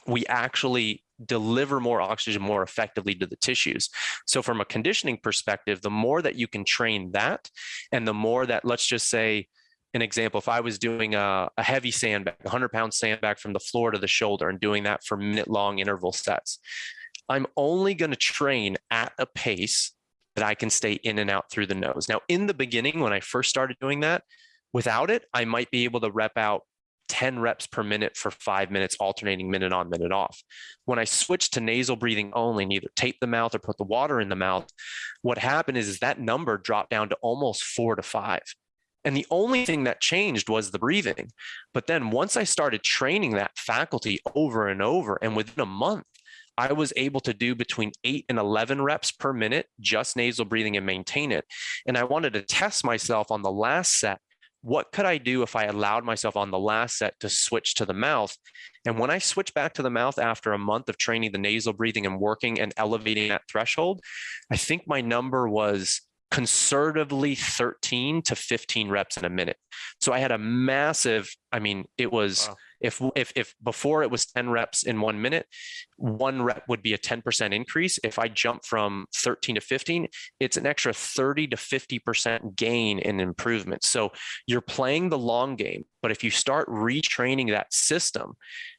We actually deliver more oxygen more effectively to the tissues. So from a conditioning perspective, the more that you can train that, and the more that, let's just say, an example, if I was doing a heavy sandbag, 100-pound sandbag from the floor to the shoulder, and doing that for minute-long interval sets, I'm only going to train at a pace that I can stay in and out through the nose. Now, in the beginning, when I first started doing that, without it, I might be able to rep out 10 reps per minute for 5 minutes, alternating minute on, minute off. When I switched to nasal breathing only, and either tape the mouth or put the water in the mouth, what happened is that number dropped down to almost 4 to 5. And the only thing that changed was the breathing. But then once I started training that faculty over and over, and within a month, I was able to do between 8 and 11 reps per minute, just nasal breathing, and maintain it. And I wanted to test myself on the last set. What could I do if I allowed myself on the last set to switch to the mouth? And when I switched back to the mouth after a month of training the nasal breathing and working and elevating that threshold, I think my number was conservatively 13 to 15 reps in a minute. So I had a massive, it was, wow. If before it was 10 reps in 1 minute, 1 rep would be a 10% increase. If I jump from 13 to 15, it's an extra 30 to 50% gain in improvement. So you're playing the long game, but if you start retraining that system,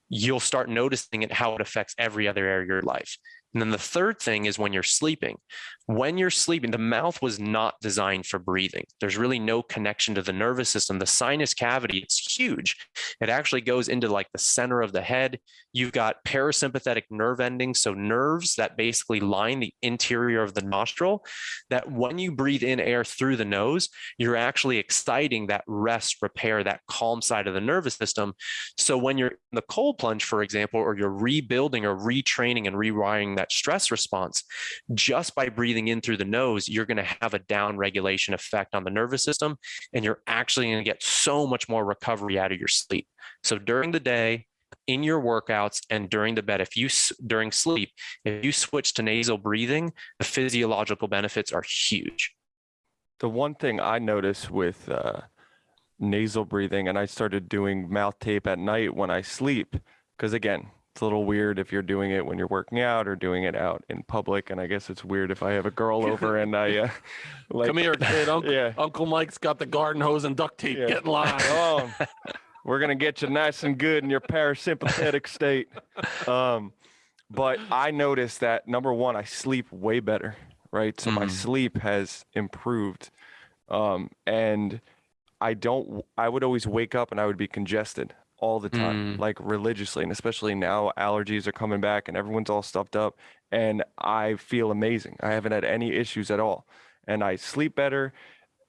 you'll start noticing it, how it affects every other area of your life. And then the third thing is when you're sleeping. When you're sleeping, the mouth was not designed for breathing. There's really no connection to the nervous system. The sinus cavity, it's huge. It actually goes into like the center of the head. You've got parasympathetic nerve endings, so nerves that basically line the interior of the nostril, that when you breathe in air through the nose, you're actually exciting that rest, repair, that calm side of the nervous system. So when you're in the cold plunge, for example, or you're rebuilding or retraining and rewiring that stress response, just by breathing in through the nose, you're going to have a down regulation effect on the nervous system, and you're actually going to get so much more recovery out of your sleep. So during the day, in your workouts, and during the bed, during sleep, if you switch to nasal breathing, the physiological benefits are huge. The one thing I notice with nasal breathing, and I started doing mouth tape at night when I sleep, because again, it's a little weird if you're doing it when you're working out or doing it out in public. And I guess it's weird if I have a girl over and I come here, kid. Uncle Mike's got the garden hose and duct tape. Get in line. Oh, we're going to get you nice and good in your parasympathetic state. But I noticed that, number one, I sleep way better, right? So my sleep has improved. And I would always wake up and I would be congested all the time, like religiously. And especially now, allergies are coming back and everyone's all stuffed up. And I feel amazing. I haven't had any issues at all. And I sleep better.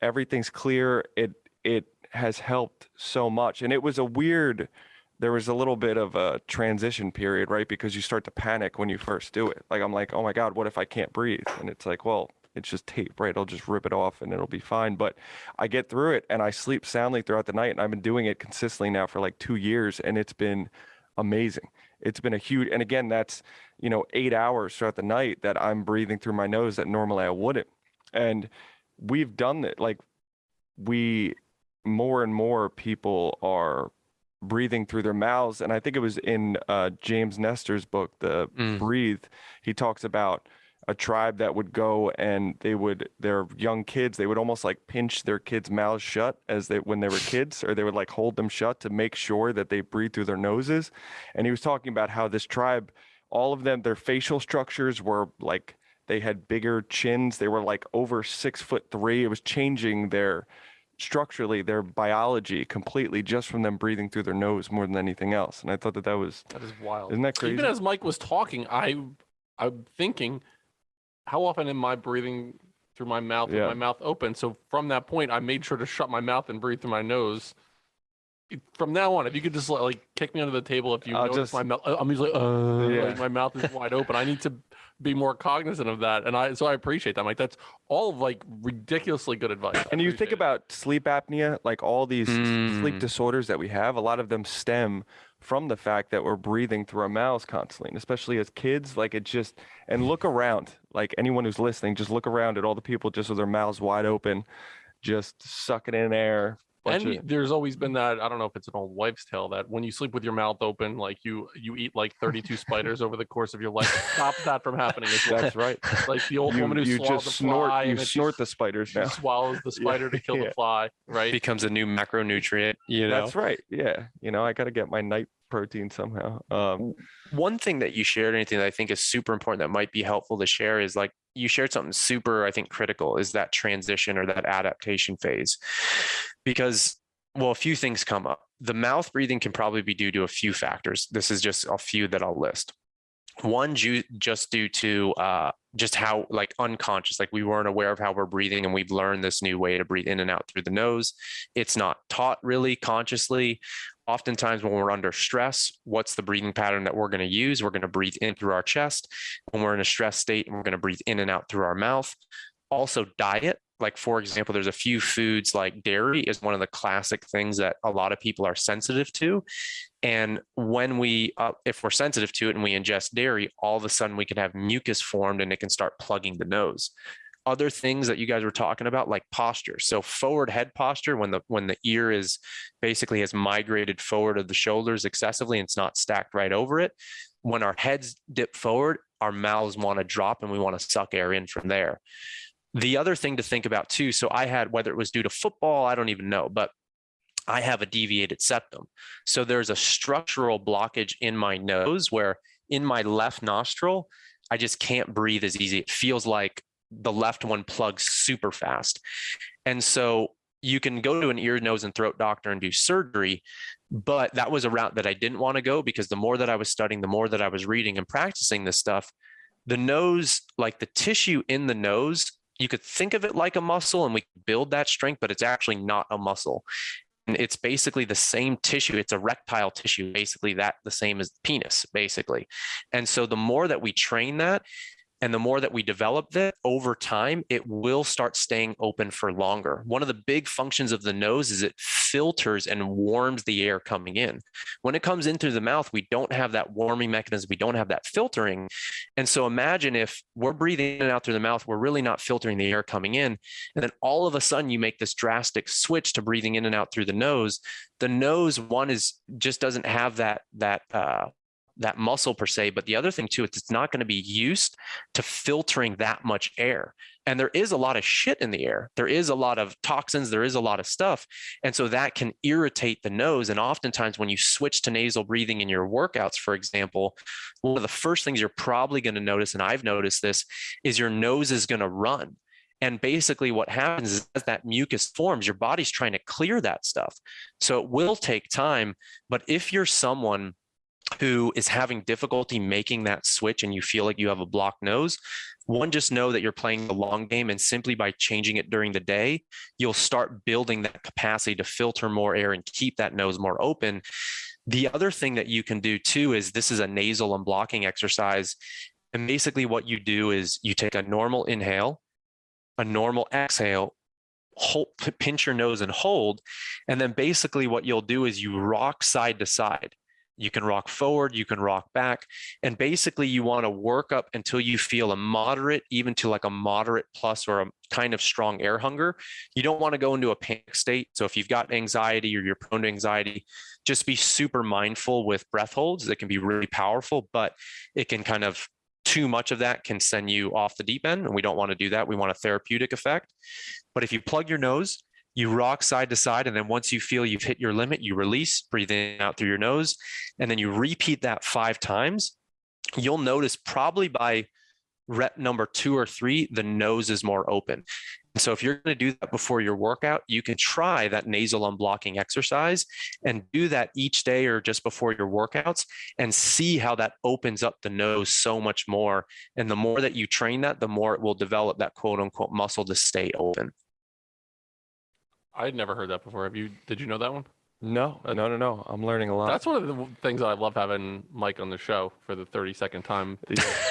Everything's clear. It has helped so much. And it was there was a little bit of a transition period, right? Because you start to panic when you first do it. Like, I'm like, oh my God, what if I can't breathe? And it's like, well, it's just tape, right? I'll just rip it off and it'll be fine. But I get through it and I sleep soundly throughout the night. And I've been doing it consistently now for like 2 years, and it's been amazing. It's been and again, that's, 8 hours throughout the night that I'm breathing through my nose that normally I wouldn't. And we've done it. Like, more and more people are breathing through their mouths. And I think it was in James Nestor's book, The Breathe, he talks about a tribe that would go and their young kids, they would almost like pinch their kids' mouths shut when they were kids, or they would like hold them shut to make sure that they breathe through their noses. And he was talking about how this tribe, all of them, their facial structures were like, they had bigger chins. They were like over 6'3". It was changing structurally their biology completely just from them breathing through their nose more than anything else. And I thought that is wild. Isn't that crazy? Even as Mike was talking, I'm thinking, how often am I breathing through my mouth with my mouth open? So from that point, I made sure to shut my mouth and breathe through my nose. From now on, if you could just like kick me under the table if you notice my mouth, I'm usually like my mouth is wide open. I need to be more cognizant of that, and I appreciate that. Like, that's all like ridiculously good advice. And you think about sleep apnea, like all these sleep disorders that we have, a lot of them stem from the fact that we're breathing through our mouths constantly, and especially as kids. Like, and look around, like anyone who's listening, just look around at all the people just with their mouths wide open, just sucking in air. And there's always been that, I don't know if it's an old wives' tale, that when you sleep with your mouth open, like you eat like 32 spiders over the course of your life. Stop that from happening as well. That's right. Like the old woman who swallowed the fly. You snort the spiders now. She swallows the spider to kill the fly, right? Becomes a new macronutrient, That's right. Yeah. I got to get my night protein somehow. One thing that you shared, anything that I think is super important that might be helpful to share, is like you shared something super, I think, critical, is that transition or that adaptation phase. Because, well, a few things come up. The mouth breathing can probably be due to a few factors. This is just a few that I'll list. One, just due to just how like unconscious, like we weren't aware of how we're breathing, and we've learned this new way to breathe in and out through the nose. It's not taught really consciously. Oftentimes when we're under stress, what's the breathing pattern that we're going to use? We're going to breathe in through our chest. When we're in a stress state, we're going to breathe in and out through our mouth. Also diet. Like, for example, there's a few foods, like dairy is one of the classic things that a lot of people are sensitive to. And when if we're sensitive to it and we ingest dairy, all of a sudden we can have mucus formed and it can start plugging the nose. Other things that you guys were talking about, like posture. So forward head posture, when the ear is basically has migrated forward of the shoulders excessively and it's not stacked right over it. When our heads dip forward, our mouths want to drop and we want to suck air in from there. The other thing to think about too, so I had, whether it was due to football, I don't even know, but I have a deviated septum. So there's a structural blockage in my nose where in my left nostril, I just can't breathe as easy. It feels like the left one plugs super fast. And so you can go to an ear, nose, and throat doctor and do surgery, but that was a route that I didn't want to go, because the more that I was studying, the more that I was reading and practicing this stuff, the nose, like the tissue in the nose, you could think of it like a muscle and we build that strength, but it's actually not a muscle. And it's basically the same tissue. It's erectile tissue, basically that the same as the penis, basically. And so the more that we train that, and the more that we develop that over time, it will start staying open for longer. One of the big functions of the nose is it filters and warms the air coming in. When it comes in through the mouth, we don't have that warming mechanism. We don't have that filtering. And so imagine if we're breathing in and out through the mouth, we're really not filtering the air coming in. And then all of a sudden you make this drastic switch to breathing in and out through the nose. The nose, one, is just doesn't have that muscle per se, but the other thing too, it's not going to be used to filtering that much air. And there is a lot of shit in the air. There is a lot of toxins. There is a lot of stuff. And so that can irritate the nose. And oftentimes when you switch to nasal breathing in your workouts, for example, one of the first things you're probably going to notice, and I've noticed this, is your nose is going to run. And basically what happens is, as that mucus forms, your body's trying to clear that stuff. So it will take time. But if you're someone who is having difficulty making that switch and you feel like you have a blocked nose, one, just know that you're playing the long game, and simply by changing it during the day, you'll start building that capacity to filter more air and keep that nose more open. The other thing that you can do too is, this is a nasal unblocking exercise. And basically what you do is you take a normal inhale, a normal exhale, pinch your nose and hold. And then basically what you'll do is you rock side to side. You can rock forward, you can rock back. And basically you want to work up until you feel a moderate, even to like a moderate plus, or a kind of strong air hunger. You don't want to go into a panic state. So if you've got anxiety or you're prone to anxiety, just be super mindful with breath holds. It can be really powerful, but it can kind of, too much of that can send you off the deep end. And we don't want to do that. We want a therapeutic effect. But if you plug your nose, you rock side to side, and then once you feel you've hit your limit, you release, breathe in out through your nose, and then you repeat that 5 times. You'll notice probably by rep number 2 or 3, the nose is more open. So if you're going to do that before your workout, you can try that nasal unblocking exercise and do that each day or just before your workouts, and see how that opens up the nose so much more. And the more that you train that, the more it will develop that quote unquote muscle to stay open. I'd never heard that before. Did you know that one? No. I'm learning a lot. That's one of the things that I love having Mike on the show for the 32nd time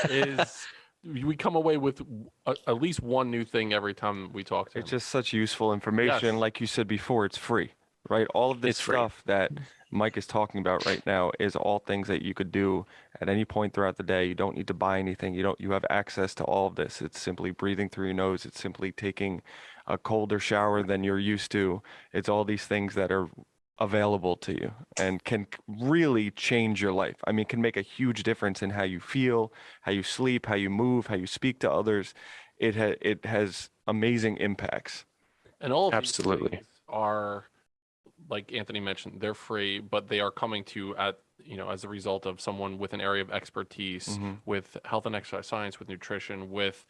is we come away with at least one new thing every time we talk to him. It's just such useful information. Yes. Like you said before, it's free, right? All of this stuff that Mike is talking about right now is all things that you could do at any point throughout the day. You don't need to buy anything. You have access to all of this. It's simply breathing through your nose. It's simply taking a colder shower than you're used to. It's all these things that are available to you and can really change your life. I mean, can make a huge difference in how you feel, how you sleep, how you move, how you speak to others. It has amazing impacts. And all of Absolutely. these things are, like Anthony mentioned, they're free, but they are coming to as a result of someone with an area of expertise, with health and exercise science, with nutrition, with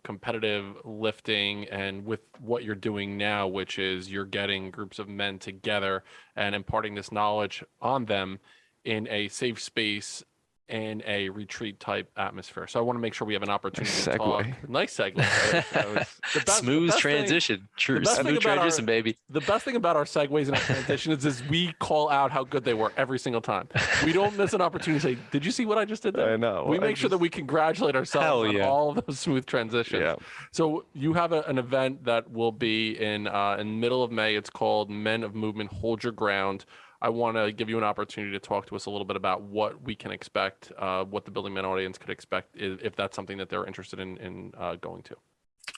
competitive lifting, and with what you're doing now, which is you're getting groups of men together and imparting this knowledge on them in a safe space in a retreat type atmosphere. So I want to make sure we have an opportunity to talk. Nice segue. Smooth transition. True. Smooth transition, baby. The best thing about our segues and our transitions is we call out how good they were every single time. We don't miss an opportunity to say, did you see what I just did there? I know. We make sure that we congratulate ourselves on all of those smooth transitions. Yeah. So you have an event that will be in middle of May. It's called Men of Movement, Hold Your Ground. I want to give you an opportunity to talk to us a little bit about what we can expect, what the Building Men audience could expect if that's something that they're interested in going to.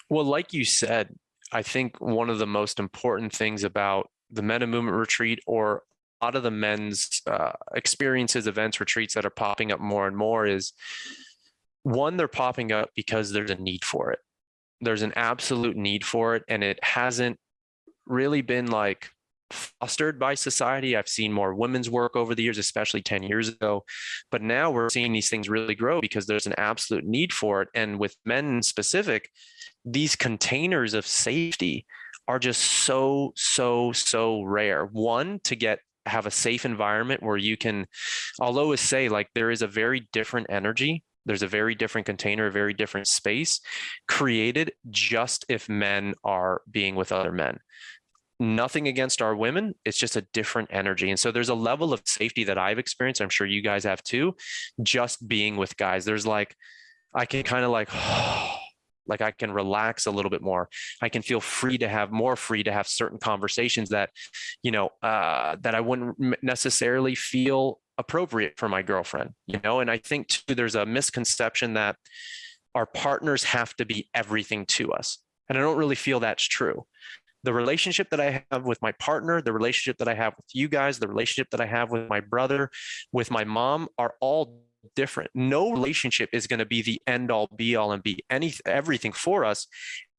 Well, like you said, I think one of the most important things about the Men of Movement retreat, or a lot of the men's experiences, events, retreats that are popping up more and more, is one, they're popping up because there's a need for it. There's an absolute need for it. And it hasn't really been like fostered by society. I've seen more women's work over the years, especially 10 years ago. But now we're seeing these things really grow because there's an absolute need for it. And with men in specific, these containers of safety are just so rare. One, to have a safe environment where you can, I'll always say, like, there is a very different energy. There's a very different container, a very different space created just if men are being with other men. Nothing against our women. It's just a different energy. And so there's a level of safety that I've experienced. I'm sure you guys have too, just being with guys. There's like, I can kind of like, like I can relax a little bit more. I can feel more free to have certain conversations that, that I wouldn't necessarily feel appropriate for my girlfriend, And I think too, there's a misconception that our partners have to be everything to us. And I don't really feel that's true. The relationship that I have with my partner, the relationship that I have with you guys, the relationship that I have with my brother, with my mom are all different. No relationship is going to be the end all be all and be everything for us.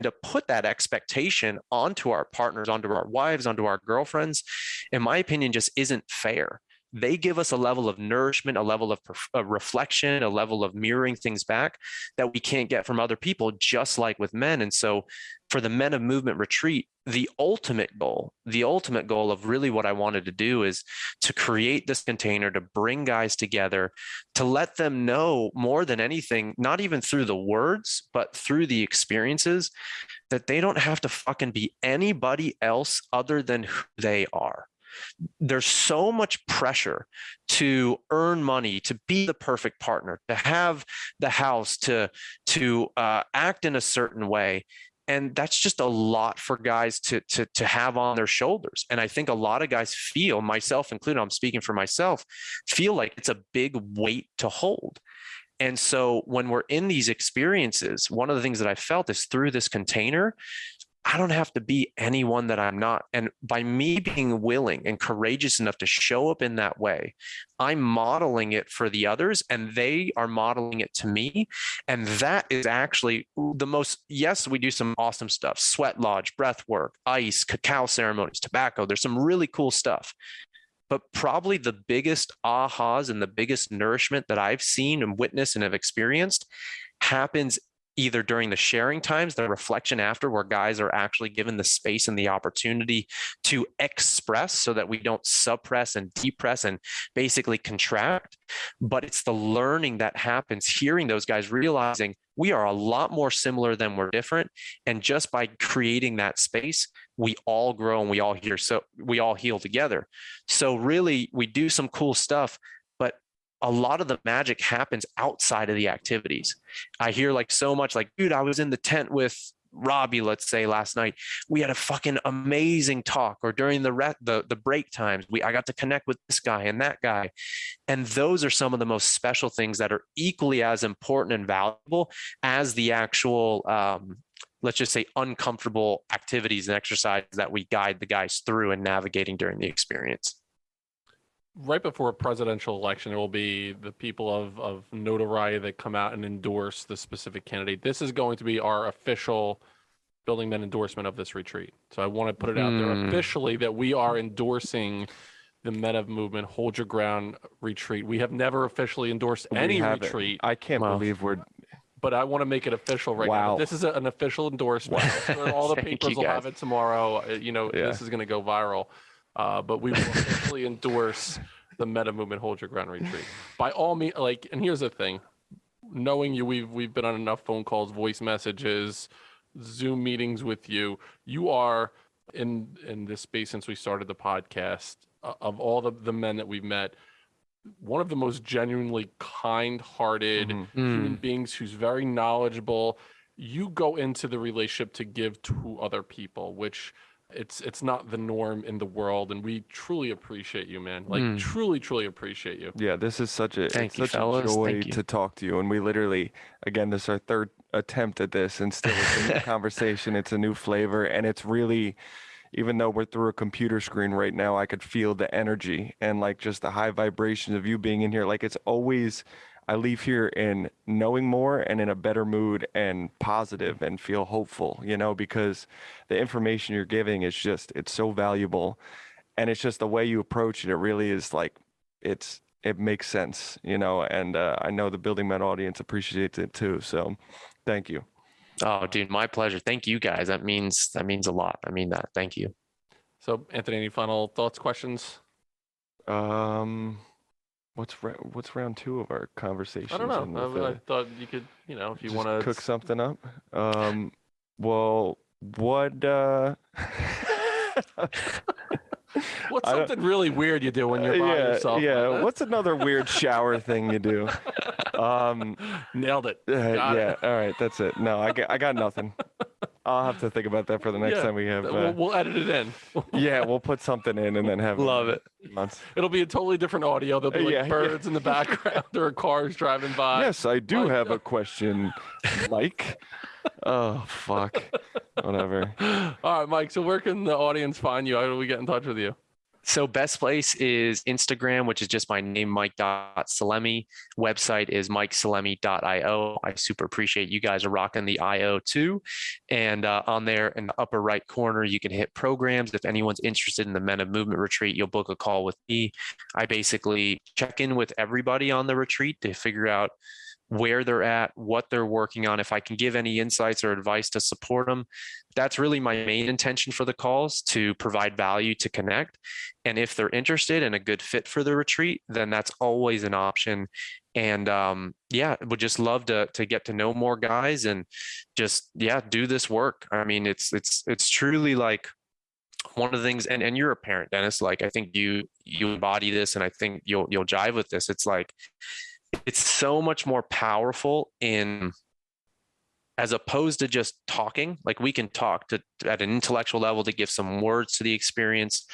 To put that expectation onto our partners, onto our wives, onto our girlfriends, in my opinion, just isn't fair. They give us a level of nourishment, a level of reflection, a level of mirroring things back that we can't get from other people, just like with men. And so for the Men of Movement retreat, the ultimate goal of really what I wanted to do is to create this container, to bring guys together, to let them know more than anything, not even through the words, but through the experiences, that they don't have to fucking be anybody else other than who they are. There's so much pressure to earn money, to be the perfect partner, to have the house, to act in a certain way. And that's just a lot for guys to have on their shoulders. And I think a lot of guys feel, myself included, I'm speaking for myself, feel like it's a big weight to hold. And so when we're in these experiences, one of the things that I felt is through this container, I don't have to be anyone that I'm not. And by me being willing and courageous enough to show up in that way, I'm modeling it for the others and they are modeling it to me. And that is actually the most, yes, we do some awesome stuff, sweat lodge, breath work, ice, cacao ceremonies, tobacco. There's some really cool stuff. But probably the biggest ahas and the biggest nourishment that I've seen and witnessed and have experienced happens either during the sharing times, the reflection after, where guys are actually given the space and the opportunity to express so that we don't suppress and depress and basically contract. But it's the learning that happens, hearing those guys realizing we are a lot more similar than we're different. And just by creating that space, we all grow and we all heal together. So really, we do some cool stuff, but a lot of the magic happens outside of the activities. I hear like so much like, dude, I was in the tent with Robbie, let's say last night, we had a fucking amazing talk, or during the break times, I got to connect with this guy and that guy. And those are some of the most special things that are equally as important and valuable as the actual, let's just say, uncomfortable activities and exercises that we guide the guys through and navigating during the experience. Right before a presidential election, it will be the people of notoriety that come out and endorse the specific candidate. This is going to be our official Building Men endorsement of this retreat. So I want to put it out there officially that we are endorsing the Men of Movement Hold Your Ground retreat. We have never officially endorsed any retreat. I can't believe but I want to make it official right now. But this is an official endorsement. All the papers will have it tomorrow. This is going to go viral. But we will officially endorse the Men of Movement Hold Your Ground retreat. By all means, and here's the thing. Knowing you, we've been on enough phone calls, voice messages, Zoom meetings with you. You are in this space since we started the podcast, of all the men that we've met, one of the most genuinely kind-hearted human beings who's very knowledgeable. You go into the relationship to give to other people, which it's not the norm in the world, and we truly appreciate you, man. Truly appreciate you. Yeah, this is such a joy to talk to you. And we literally, again, this is our third attempt at this, and still it's a new conversation. It's a new flavor, and it's really, even though we're through a computer screen right now, I could feel the energy and just the high vibrations of you being in here. It's always, I leave here in knowing more and in a better mood and positive and feel hopeful, because the information you're giving is it's so valuable. and it's just the way you approach it. It really is like, it makes sense, you know, and I know the Building Men audience appreciates it too. So thank you. Oh, dude, my pleasure. Thank you guys. That means a lot. I mean that. Thank you. So Anthony, any final thoughts, questions? What's round 2 of our conversation? I don't know. I thought you could, you know, if you want to cook something up. Well, what what's something really weird you do when you're by yourself? Yeah. What's another weird shower thing you do? Nailed it. Got yeah. it. All right. That's it. No, I got nothing. I'll have to think about that for the next time we have. We'll edit it in. Yeah, we'll put something in and then have. Love it. Months. It'll be a totally different audio. There'll be like birds in the background or cars driving by. Yes, I do have a question, Mike. Oh, fuck. Whatever. All right, Mike. So where can the audience find you? How do we get in touch with you? So best place is Instagram, which is just my name, Mike.Salemi. Website is MikeSalemi.io. I super appreciate you guys are rocking the IO too. And on there in the upper right corner, you can hit programs. If anyone's interested in the Men of Movement retreat, you'll book a call with me. I basically check in with everybody on the retreat to figure out where they're at, what they're working on, if I can give any insights or advice to support them. That's really my main intention for the calls, to provide value, to connect. And if they're interested and a good fit for the retreat, then that's always an option. And would just love to get to know more guys and just, do this work. I mean, it's truly like one of the things, and you're a parent, Dennis, like I think you embody this, and I think you'll jive with this. It's like, it's so much more powerful as opposed to just talking. Like we can talk at an intellectual level to give some words to the experience,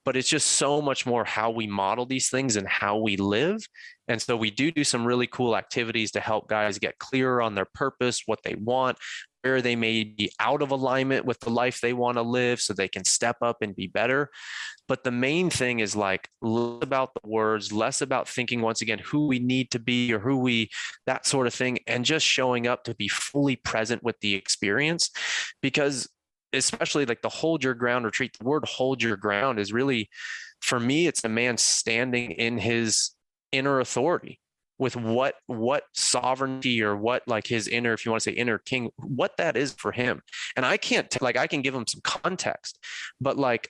but it's just so much more how we model these things and how we live. And so we do some really cool activities to help guys get clearer on their purpose, what they want, where they may be out of alignment with the life they want to live so they can step up and be better. But the main thing is like less about the words, less about thinking once again who we need to be or that sort of thing, and just showing up to be fully present with the experience. Because especially like the hold your ground retreat, the word hold your ground is really, for me, it's a man standing in his inner authority with what sovereignty or what like his inner, if you want to say inner king, what that is for him. And I can't I can give him some context, but like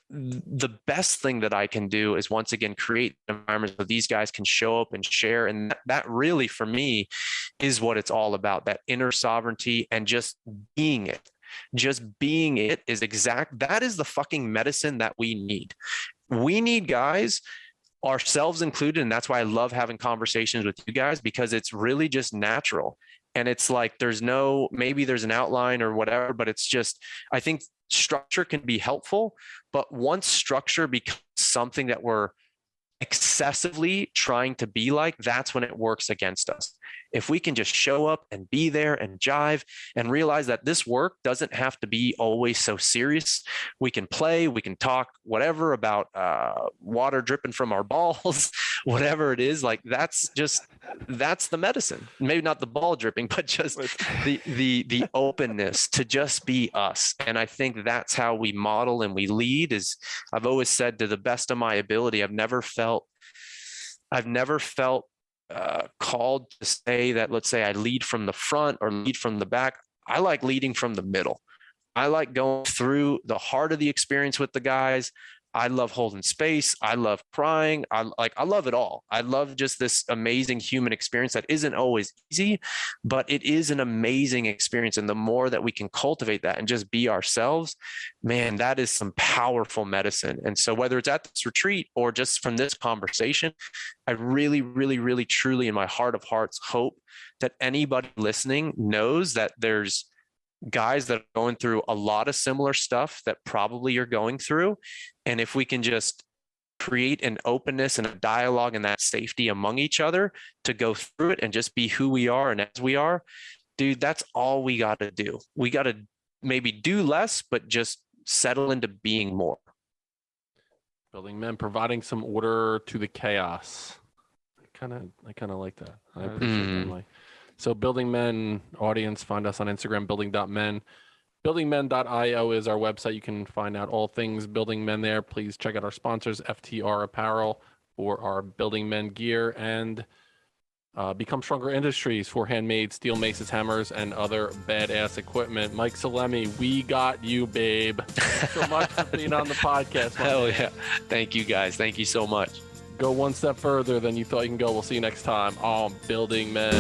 the best thing that I can do is once again create an environment so these guys can show up and share. And that really for me is what it's all about, that inner sovereignty and just being it. Just being it is that is the fucking medicine that we need. We need guys, ourselves included, and that's why I love having conversations with you guys, because it's really just natural. And it's like maybe there's an outline or whatever, but it's just, I think structure can be helpful, but once structure becomes something that we're excessively trying to be like, that's when it works against us. If we can just show up and be there and jive and realize that this work doesn't have to be always so serious. We can play, we can talk, whatever about water dripping from our balls, whatever it is, like that's the medicine. Maybe not the ball dripping, but just the openness to just be us. And I think that's how we model and we lead. Is I've always said, to the best of my ability, I've never felt called to say that, let's say I lead from the front or lead from the back. I like leading from the middle. I like going through the heart of the experience with the guys. I love holding space. I love crying. I love it all. I love just this amazing human experience that isn't always easy, but it is an amazing experience. And the more that we can cultivate that and just be ourselves, man, that is some powerful medicine. And so whether it's at this retreat or just from this conversation, I really, really, really, truly in my heart of hearts hope that anybody listening knows that there's guys that are going through a lot of similar stuff that probably you're going through. And if we can just create an openness and a dialogue and that safety among each other to go through it and just be who we are and as we are, dude, that's all we got to do. We got to maybe do less, but just settle into being more. Building Men, providing some order to the chaos. I kind of like that. I appreciate that, Mike. So Building Men audience, find us on Instagram, building.men. Buildingmen.io is our website. You can find out all things Building Men there. Please check out our sponsors, FTR Apparel, for our Building Men gear, and Become Stronger Industries for handmade steel maces, hammers, and other badass equipment. Mike Salemi, we got you, babe. Thanks so much for being on the podcast. Hell yeah. Thank you, guys. Thank you so much. Go one step further than you thought you can go. We'll see you next time on Building Men.